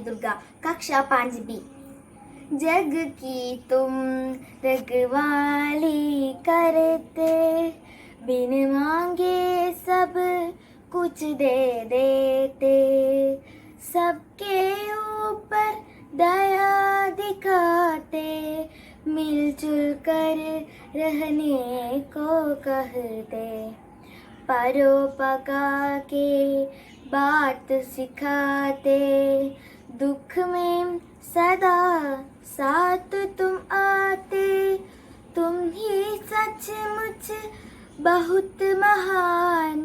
दुर्गा, कक्षा 5B। जग की तुम रखवाली करते, बिन मांगे सब कुछ दे देते, सबके ऊपर दया दिखाते, मिलजुल कर रहने को कहते, परोपकार के बात सिखाते, दुख में सदा साथ तुम आते, तुम ही सचमुच बहुत महान,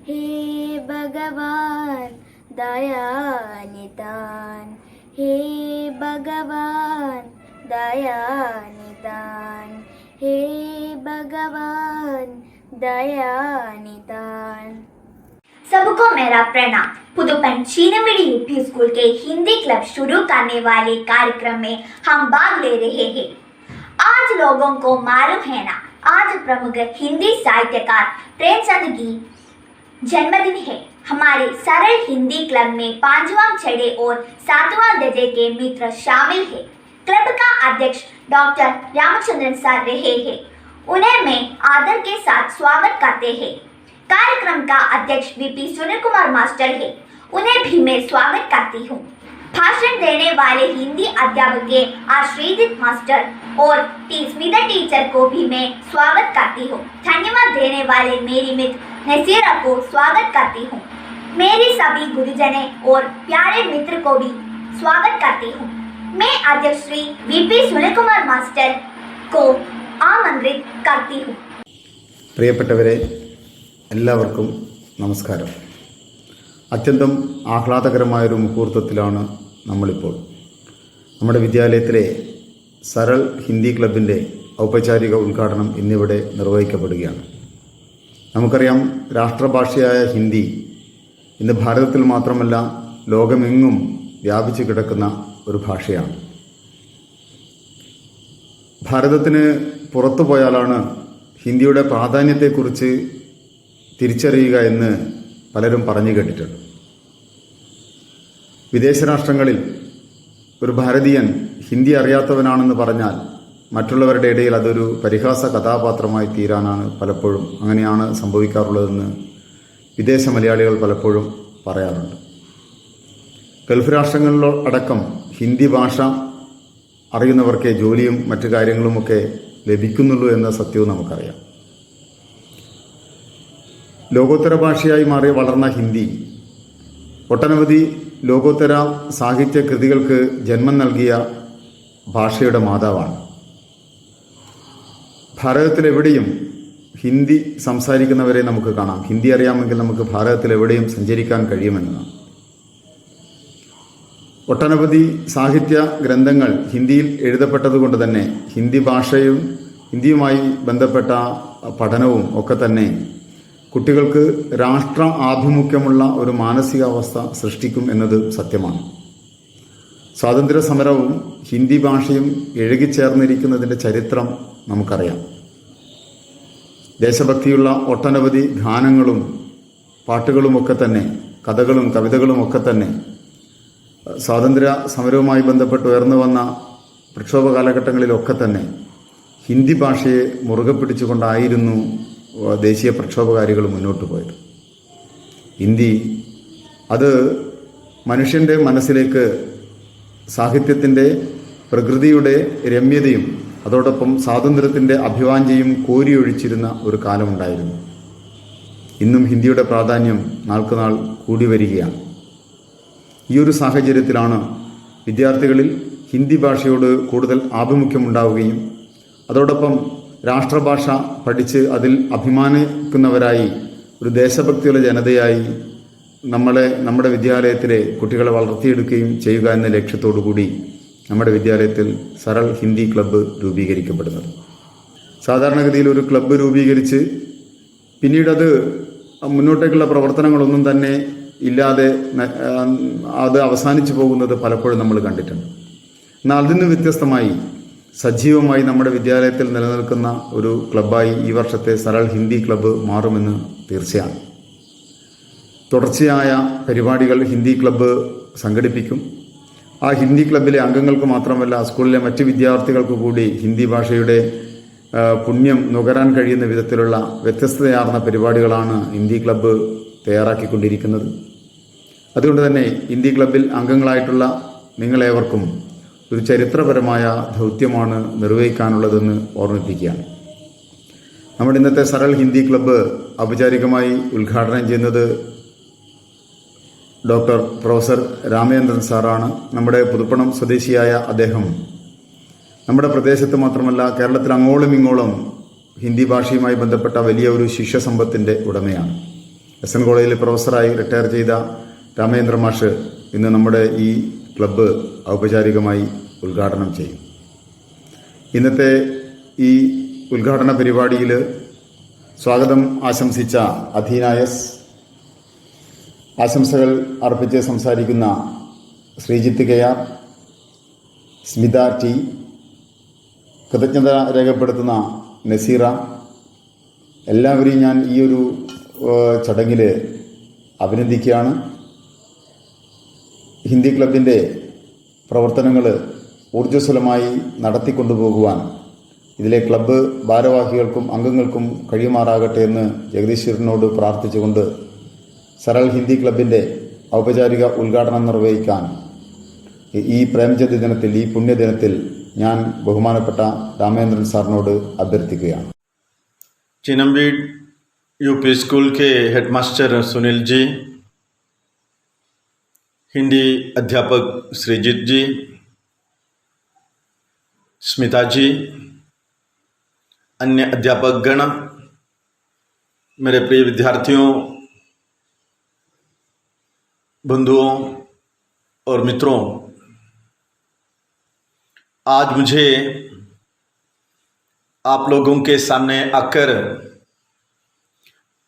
हे भगवान दया निदान, हे भगवान दया निदान, हे भगवान दया निदान। सबको मेरा प्रणाम। पुदुपन चीनमिड़ी यूपी स्कूल के हिंदी क्लब शुरू करने वाले कार्यक्रम में हम भाग ले रहे हैं। आज लोगों को मालूम है ना, आज प्रमुख हिंदी साहित्यकार प्रेमचंद की जन्मदिन है। हमारे सरल हिंदी क्लब में 5वां छड़े और 7वां दर्जे के मित्र शामिल है। क्लब का अध्यक्ष डॉक्टर रामचंद्रन सर रहे हैं, उन्हें मैं आदर के साथ स्वागत करते हैं। कार्यक्रम का अध्यक्ष वीपी सुनील कुमार मास्टर है, उन्हें भी मैं स्वागत करती हूँ। भाषण देने वाले हिंदी अध्यापक के श्रीजित मास्टर और स्मिता टीचर को भी मैं स्वागत करती हूँ। धन्यवाद देने वाले मेरी मित्र नसीरा को स्वागत करती हूँ। मेरी सभी गुरुजनों और प्यारे मित्र को भी स्वागत करती हूँ। मैं अध्यक्ष श्री वीपी सुनील कुमार मास्टर को आमंत्रित करती हूँ। പ്രിയപ്പെട്ടവരെ, എല്ലാവർക്കും നമസ്കാരം. അത്യന്തം ആഹ്ലാദകരമായൊരു മുഹൂർത്തത്തിലാണ് നമ്മളിപ്പോൾ. നമ്മുടെ വിദ്യാലയത്തിലെ സരൾ ഹിന്ദി ക്ലബിൻ്റെ ഔപചാരിക ഉദ്ഘാടനം ഇന്നിവിടെ നിർവഹിക്കപ്പെടുകയാണ്. നമുക്കറിയാം, രാഷ്ട്രഭാഷയായ ഹിന്ദി ഇന്ന് ഭാരതത്തിൽ മാത്രമല്ല ലോകമെങ്ങും വ്യാപിച്ചു കിടക്കുന്ന ഒരു ഭാഷയാണ്. ഭാരതത്തിന് പുറത്തു പോയാലാണ് ഹിന്ദിയുടെ പ്രാധാന്യത്തെക്കുറിച്ച് തിരിച്ചറിയുക എന്ന് പലരും പറഞ്ഞു കേട്ടിട്ടുണ്ട്. വിദേശ രാഷ്ട്രങ്ങളിൽ ഒരു ഭാരതീയൻ ഹിന്ദി അറിയാത്തവനാണെന്ന് പറഞ്ഞാൽ മറ്റുള്ളവരുടെ ഇടയിൽ അതൊരു പരിഹാസ കഥാപാത്രമായി തീരാനാണ് പലപ്പോഴും അങ്ങനെയാണ് സംഭവിക്കാറുള്ളതെന്ന് വിദേശ മലയാളികൾ പലപ്പോഴും പറയാറുണ്ട്. ഗൾഫ് രാഷ്ട്രങ്ങളിലോ അടക്കം ഹിന്ദി ഭാഷ അറിയുന്നവർക്കേ ജോലിയും മറ്റു കാര്യങ്ങളുമൊക്കെ ലഭിക്കുന്നുള്ളൂ എന്ന സത്യവും നമുക്കറിയാം. ലോകോത്തര ഭാഷയായി മാറി വളർന്ന ഹിന്ദി ഒട്ടനവധി ലോകോത്തര സാഹിത്യ കൃതികൾക്ക് ജന്മം നൽകിയ ഭാഷയുടെ മാതാവാണ്. ഭാരതത്തിലെവിടെയും ഹിന്ദി സംസാരിക്കുന്നവരെ നമുക്ക് കാണാം. ഹിന്ദി അറിയാമെങ്കിൽ നമുക്ക് ഭാരതത്തിലെവിടെയും സഞ്ചരിക്കാൻ കഴിയുമെന്നതാണ്. ഒട്ടനവധി സാഹിത്യ ഗ്രന്ഥങ്ങൾ ഹിന്ദിയിൽ എഴുതപ്പെട്ടതുകൊണ്ട് തന്നെ ഹിന്ദി ഭാഷയും ഹിന്ദിയുമായി ബന്ധപ്പെട്ട പഠനവും ഒക്കെ തന്നെ കുട്ടികൾക്ക് രാഷ്ട്ര ആഭിമുഖ്യമുള്ള ഒരു മാനസികാവസ്ഥ സൃഷ്ടിക്കും എന്നത് സത്യമാണ്. സ്വാതന്ത്ര്യ സമരവും ഹിന്ദി ഭാഷയും ഇഴകിച്ചേർന്നിരിക്കുന്നതിൻ്റെ ചരിത്രം നമുക്കറിയാം. ദേശഭക്തിയുള്ള ഒട്ടനവധി ഗാനങ്ങളും പാട്ടുകളുമൊക്കെ തന്നെ, കഥകളും കവിതകളുമൊക്കെ തന്നെ സ്വാതന്ത്ര്യ സമരവുമായി ബന്ധപ്പെട്ട് ഉയർന്നു വന്ന പ്രക്ഷോഭ കാലഘട്ടങ്ങളിലൊക്കെ തന്നെ ഹിന്ദി ഭാഷയെ മുറുകെ പിടിച്ചുകൊണ്ടായിരുന്നു ദേശീയ പ്രക്ഷോഭകാരികൾ മുന്നോട്ട് പോയത്. ഹിന്ദി അത് മനുഷ്യൻ്റെ മനസ്സിലേക്ക് സാഹിത്യത്തിൻ്റെ പ്രകൃതിയുടെ രമ്യതയും അതോടൊപ്പം സ്വാതന്ത്ര്യത്തിൻ്റെ അഭിവാഞ്ഛയും കോരിയൊഴിച്ചിരുന്ന ഒരു കാലമുണ്ടായിരുന്നു. ഇന്നും ഹിന്ദിയുടെ പ്രാധാന്യം നാൾക്കുനാൾ കൂടി വരികയാണ്. ഈ ഒരു സാഹചര്യത്തിലാണ് വിദ്യാർത്ഥികളിൽ ഹിന്ദി ഭാഷയോട് കൂടുതൽ ആഭിമുഖ്യമുണ്ടാവുകയും അതോടൊപ്പം രാഷ്ട്രഭാഷ പഠിച്ച് അതിൽ അഭിമാനിക്കുന്നവരായി ഒരു ദേശഭക്തിയുള്ള ജനതയായി നമ്മുടെ വിദ്യാലയത്തിലെ കുട്ടികളെ വളർത്തിയെടുക്കുകയും ചെയ്യുക എന്ന ലക്ഷ്യത്തോടു കൂടി നമ്മുടെ വിദ്യാലയത്തിൽ സരൾ ഹിന്ദി ക്ലബ്ബ് രൂപീകരിക്കപ്പെടുന്നത്. സാധാരണഗതിയിൽ ഒരു ക്ലബ്ബ് രൂപീകരിച്ച് പിന്നീടത് മുന്നോട്ടേക്കുള്ള പ്രവർത്തനങ്ങളൊന്നും തന്നെ ഇല്ലാതെ അത് അവസാനിച്ചു പോകുന്നത് പലപ്പോഴും നമ്മൾ കണ്ടിട്ടുണ്ട്. എന്നാൽ അതിൽ നിന്ന് വ്യത്യസ്തമായി സജീവമായി നമ്മുടെ വിദ്യാലയത്തിൽ നിലനിൽക്കുന്ന ഒരു ക്ലബ്ബായി ഈ വർഷത്തെ സരൾ ഹിന്ദി ക്ലബ്ബ് മാറുമെന്ന് തീർച്ചയാണ്. തുടർച്ചയായ പരിപാടികൾ ഹിന്ദി ക്ലബ്ബ് സംഘടിപ്പിക്കും. ആ ഹിന്ദി ക്ലബിലെ അംഗങ്ങൾക്ക് മാത്രമല്ല സ്കൂളിലെ മറ്റ് വിദ്യാർത്ഥികൾക്ക് കൂടി ഹിന്ദി ഭാഷയുടെ പുണ്യം നുകരാൻ കഴിയുന്ന വിധത്തിലുള്ള വ്യത്യസ്തതയാർന്ന പരിപാടികളാണ് ഹിന്ദി ക്ലബ്ബ് തയ്യാറാക്കിക്കൊണ്ടിരിക്കുന്നത്. അതുകൊണ്ട് തന്നെ ഹിന്ദി ക്ലബിൽ അംഗങ്ങളായിട്ടുള്ള നിങ്ങളേവർക്കും ഒരു ചരിത്രപരമായ ദൗത്യമാണ് നിർവഹിക്കാനുള്ളതെന്ന് ഓർമ്മിപ്പിക്കുകയാണ്. നമ്മുടെ ഇന്നത്തെ സരൾ ഹിന്ദി ക്ലബ്ബ് ഔപചാരികമായി ഉദ്ഘാടനം ചെയ്യുന്നത് ഡോക്ടർ പ്രൊഫസർ രാമചന്ദ്രൻ സാറാണ്. നമ്മുടെ പുതുപ്പണം സ്വദേശിയായ അദ്ദേഹം നമ്മുടെ പ്രദേശത്ത് മാത്രമല്ല കേരളത്തിൽ അങ്ങോളം ഇങ്ങോളം ഹിന്ദി ഭാഷയുമായി ബന്ധപ്പെട്ട വലിയ ഒരു ശിഷ്യസമ്പത്തിൻ്റെ ഉടമയാണ്. SN കോളേജിൽ പ്രൊഫസറായി റിട്ടയർ ചെയ്ത രാമചന്ദ്ര മാഷ് ഇന്ന് നമ്മുടെ ഈ ക്ലബ്ബ് ഔപചാരികമായി ഉദ്ഘാടനം ചെയ്യും. ഇന്നത്തെ ഈ ഉദ്ഘാടന പരിപാടിയിൽ സ്വാഗതം ആശംസിച്ച അധീനായസ്, ആശംസകൾ അർപ്പിച്ച് സംസാരിക്കുന്ന ശ്രീജിത്ത് KR, സ്മിത T, കൃതജ്ഞത രേഖപ്പെടുത്തുന്ന നസീറ, എല്ലാവരെയും ഞാൻ ഈ ഒരു ചടങ്ങിൽ അഭിനന്ദിക്കുകയാണ്. ഹിന്ദി ക്ലബിൻ്റെ പ്രവർത്തനങ്ങൾ ഊർജ്ജസ്വലമായി നടത്തിക്കൊണ്ടുപോകുവാൻ ഇതിലെ ക്ലബ്ബ് ഭാരവാഹികൾക്കും അംഗങ്ങൾക്കും കഴിയുമാറാകട്ടെ എന്ന് ജഗദീശ്വരനോട് പ്രാർത്ഥിച്ചുകൊണ്ട് സരൾ ഹിന്ദി ക്ലബിൻ്റെ ഔപചാരിക ഉദ്ഘാടനം നിർവഹിക്കാൻ ഈ പ്രേംചന്ദ് ദിനത്തിൽ, ഈ പുണ്യദിനത്തിൽ ഞാൻ ബഹുമാനപ്പെട്ട രാമചന്ദ്രൻ സാറിനോട് അഭ്യർത്ഥിക്കുകയാണ്. चिनमबीड UP स्कूल के हेडमास्टर सुनील जी, हिंदी अध्यापक श्रीजीत जी, स्मिता जी, अन्य अध्यापक गण, मेरे प्रिय विद्यार्थियों, बंधुओं और मित्रों, आज मुझे आप लोगों के सामने आकर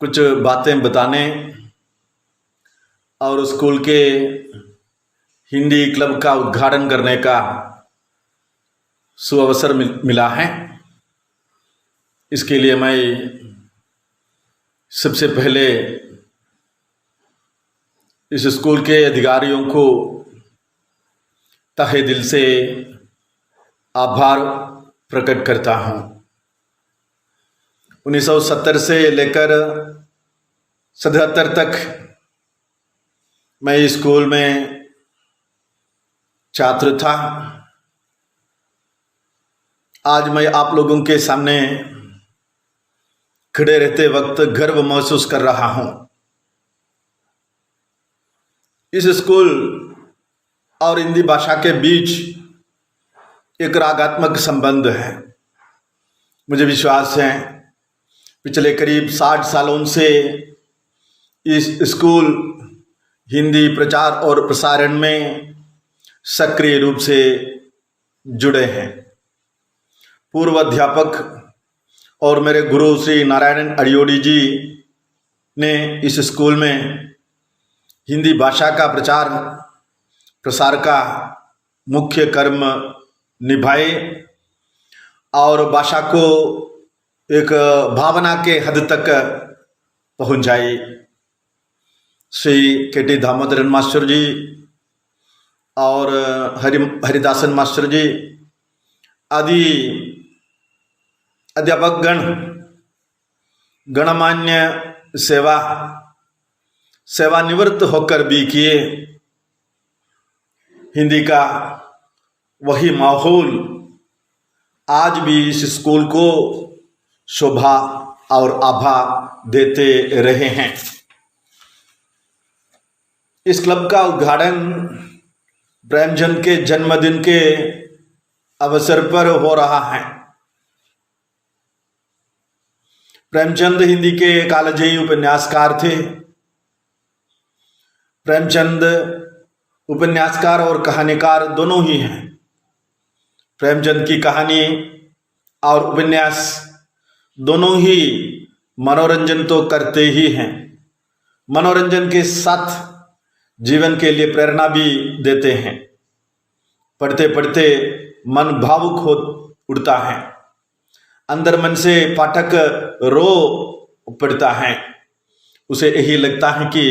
कुछ बातें बताने और स्कूल के हिंदी क्लब का उद्घाटन करने का सुअवसर मिला है। इसके लिए मैं सबसे पहले इस स्कूल के अधिकारियों को तहे दिल से आभार प्रकट करता हूँ। 1970 से लेकर 77 तक मैं स्कूल में छात्र था। आज मैं आप लोगों के सामने खड़े रहते वक्त गर्व महसूस कर रहा हूँ। इस स्कूल और हिंदी भाषा के बीच एक रागात्मक संबंध है। मुझे विश्वास है पिछले करीब 60 सालों से इस स्कूल हिंदी प्रचार और प्रसारण में सक्रिय रूप से जुड़े हैं। पूर्व अध्यापक और मेरे गुरु श्री नारायण अडियोडी जी ने इस स्कूल में हिंदी भाषा का प्रचार प्रसार का मुख्य कर्म निभाए और भाषा को एक भावना के हद तक पहुंचाई। श्री KT दामोदरन मास्टर जी और हरिदासन मास्टर जी आदि अध्यापक गणमान्य सेवानिवृत्त होकर भी किए। हिंदी का वही माहौल आज भी इस स्कूल को शोभा और आभा देते रहे हैं। इस क्लब का उद्घाटन प्रेमचंद के जन्मदिन के अवसर पर हो रहा है। प्रेमचंद हिंदी के कालजयी उपन्यासकार थे। प्रेमचंद उपन्यासकार और कहानीकार दोनों ही हैं। प्रेमचंद की कहानी और उपन्यास दोनों ही मनोरंजन तो करते ही हैं, मनोरंजन के साथ जीवन के लिए प्रेरणा भी देते हैं। पढ़ते पढ़ते मन भावुक हो उठता है, अंदर मन से पाठक रो पड़ता है। उसे यही लगता है कि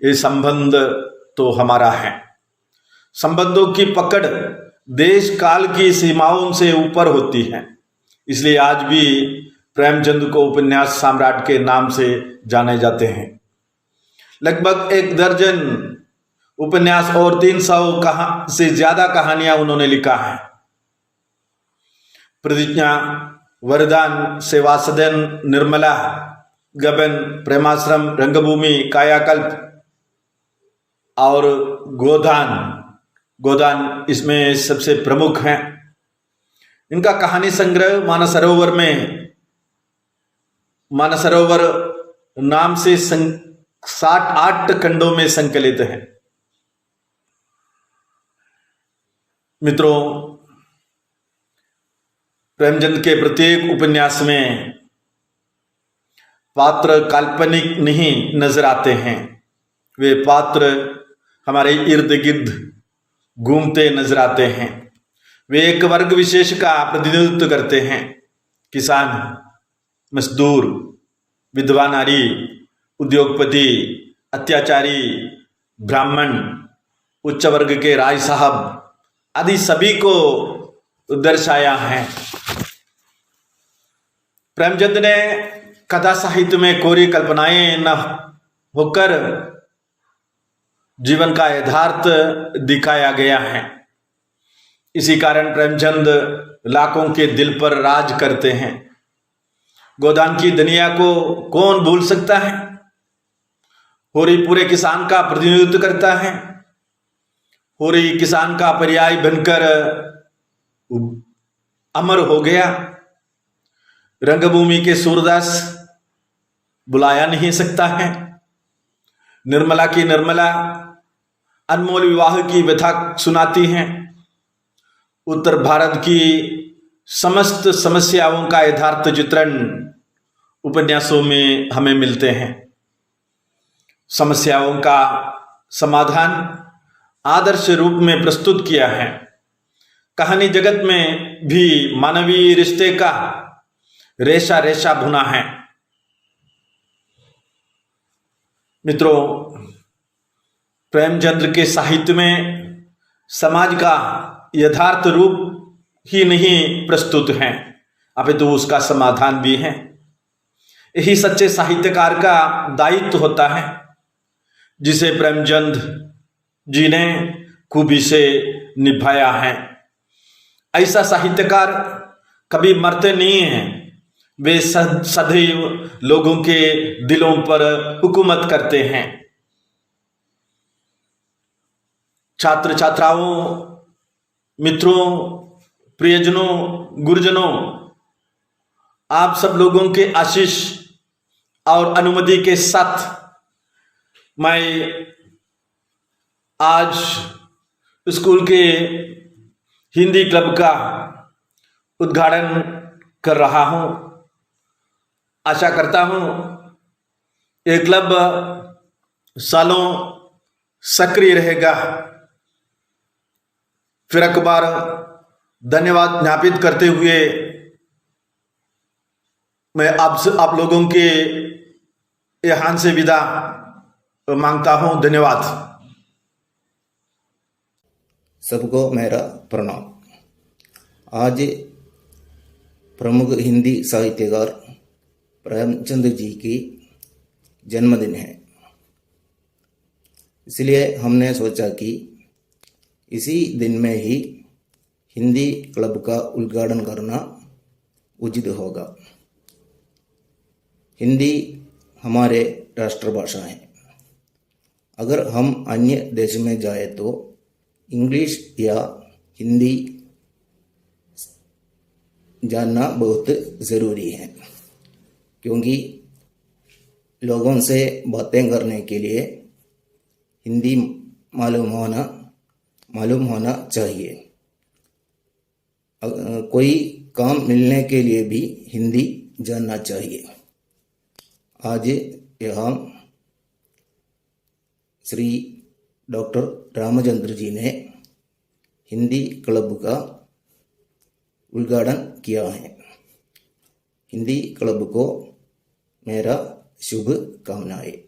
ये संबंध तो हमारा है। संबंधों की पकड़ देश काल की सीमाओं से ऊपर होती है। इसलिए आज भी प्रेमचंद को उपन्यास सम्राट के नाम से जाने जाते हैं। लगभग 1 दर्जन उपन्यास और 300 से ज्यादा कहानियां उन्होंने लिखा है। प्रतिज्ञा, वरदान, सेवा सदन, निर्मला, गबन, प्रेमाश्रम, रंगभूमि, कायाकल्प और गोदान इसमें सबसे प्रमुख हैं। इनका कहानी संग्रह मानसरोवर नाम से 8 खंडों में संकलित है। मित्रों, प्रेमचंद के प्रत्येक उपन्यास में पात्र काल्पनिक नहीं नजर आते हैं। वे पात्र हमारे इर्द गिर्द घूमते नजर आते हैं। वे एक वर्ग विशेष का प्रतिनिधित्व करते हैं। किसान, मजदूर, विधवा नारी, उद्योगपति, अत्याचारी, ब्राह्मण, उच्च वर्ग के राय साहब आदि सभी को दर्शाया है। प्रेमचंद ने कथा साहित्य में कोरी कल्पनाएं न होकर जीवन का यथार्थ दिखाया गया है। इसी कारण प्रेमचंद लाखों के दिल पर राज करते हैं। गोदान की दुनिया को कौन भूल सकता है। होरी पूरे किसान का प्रतिनिधित्व करता है। होरी किसान का पर्याय बनकर अमर हो गया। रंगभूमि के सूरदास बुलाया नहीं सकता है। निर्मला की निर्मला अनमोल विवाह की व्यथा सुनाती हैं। उत्तर भारत की समस्त समस्याओं का यथार्थ चित्रण उपन्यासों में हमें मिलते हैं। समस्याओं का समाधान आदर्श रूप में प्रस्तुत किया है। कहानी जगत में भी मानवीय रिश्ते का रेशा रेशा बुना है। मित्रों, प्रेमचंद के साहित्य में समाज का यथार्थ रूप ही नहीं प्रस्तुत है, अपितु उसका समाधान भी है। यही सच्चे साहित्यकार का दायित्व होता है, जिसे प्रेमचंद जी ने खूबी से निभाया है। ऐसा साहित्यकार कभी मरते नहीं हैं। वे सदैव लोगों के दिलों पर हुकूमत करते हैं। छात्र छात्राओं, मित्रों, प्रियजनों, गुरुजनों, आप सब लोगों के आशीष और अनुमति के साथ मैं आज स्कूल के हिंदी क्लब का उद्घाटन कर रहा हूं। आशा करता हूं ये क्लब सालों सक्रिय रहेगा। फिर एक बार धन्यवाद ज्ञापित करते हुए मैं आप लोगों के यहाँ से विदा मांगता हूं। धन्यवाद। सबको मेरा प्रणाम। आज प्रमुख हिंदी साहित्यकार प्रेमचंद जी की जन्मदिन है, इसलिए हमने सोचा कि इसी दिन में ही हिंदी क्लब का उद्घाटन करना उचित होगा। हिंदी हमारे राष्ट्रभाषा है। अगर हम अन्य देश में जाए तो इंग्लिश या हिंदी जानना बहुत ज़रूरी है, क्योंकि लोगों से बातें करने के लिए हिंदी मालूम होना चाहिए। कोई काम मिलने के लिए भी हिंदी जानना चाहिए। आज यहाँ श्री डॉक्टर रामचंद्र जी ने हिंदी क्लब का उद्घाटन किया है। हिंदी क्लब को मेरा शुभकामनाएं।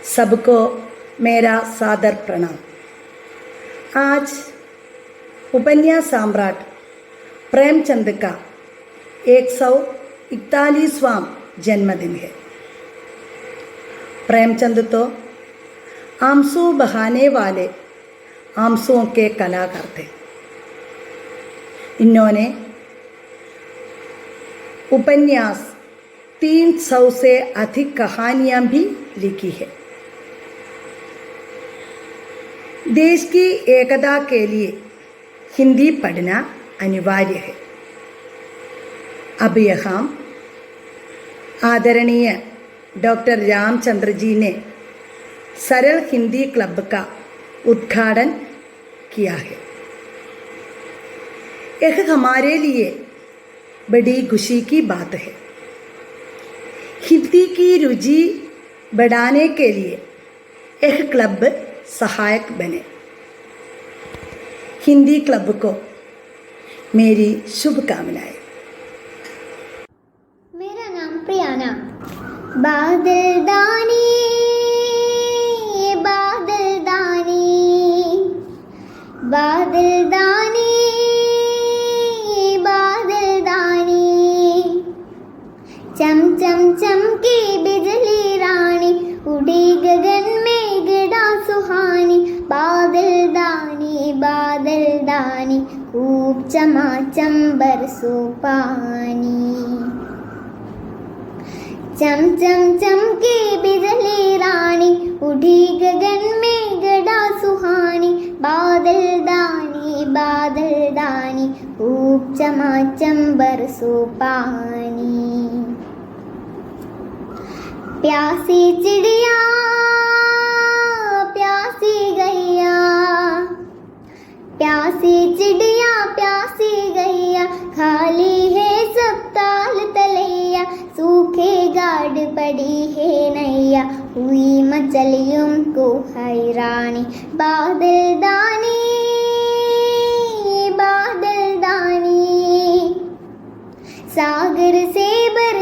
सबको मेरा सादर प्रणाम। आज उपन्यास सम्राट प्रेमचंद का 141वां जन्मदिन है। प्रेमचंद तो आंसू बहाने वाले आंसुओं के कलाकार थे। इन्होंने उपन्यास 300 से अधिक कहानियां भी लिखी है। देश की एकता के लिए हिंदी पढ़ना अनिवार्य है। अब यहाँ आदरणीय डॉक्टर रामचंद्र जी ने सरल हिंदी क्लब का उद्घाटन किया है। यह हमारे लिए बड़ी खुशी की बात है। हिंदी की रुचि बढ़ाने के लिए यह क्लब सहायक बने। हिंदी क्लब को मेरी शुभकामनाएं। मेरा नाम प्रियाना। बादल दानी बादल दानी बादल दानी बादल दानी, चम चम चमकी बिजली रानी, उड़ी गगन में गड़ा सुहानी। बादल दानी खूब चमाचम बरसो पानी। चम चम चमकी बिजली रानी, उड़ी गगन में गड़ा सुहानी। बादल दानी खूब चमाचम बरसो पानी। प्यासी चिड़िया प्यासी गैया, प्यासी चिड़िया प्यासी गैया, खाली है सब ताल तलैया। सूखे गाड़ पड़ी है नैया, हुई मचलियों को हैरानी। बादल दानी सागर से बर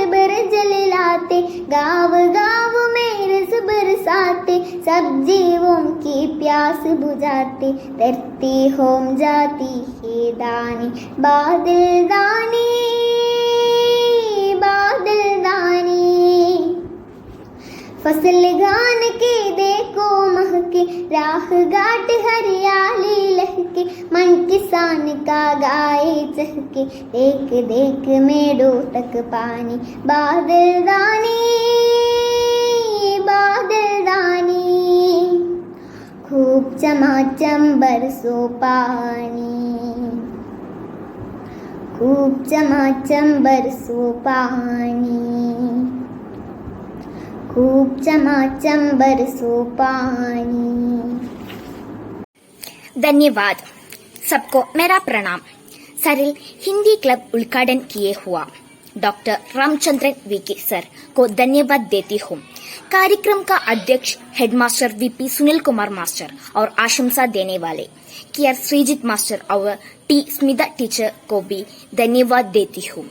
जल लाते, गाँव गाँव में रस बरसाते। सब जीवों की प्यास बुझाते, धरती होम जाती है दानी। बादल दानी फसल गान के देखो महके, राह घाट हरियाली लहके। मन किसान का गाए चहके, देख देख मेड़ों तक पानी। बादल दानी खूब चमाचम बरसो पानी। खूब चमाचम बरसो पानी। खूब चमाचम बरसो पानी। धन्यवाद। सबको मेरा प्रणाम। सरल हिंदी क्लब उद्घाटन किए हुआ डॉक्टर रामचंद्रन वीके सर को धन्यवाद देती हूँ। कार्यक्रम का अध्यक्ष headmaster VP Sunil Kumar master और आशंसा देने वाले केआर श्रीजित मास्टर और टी स्मिता टीचर को भी धन्यवाद देती हूँ।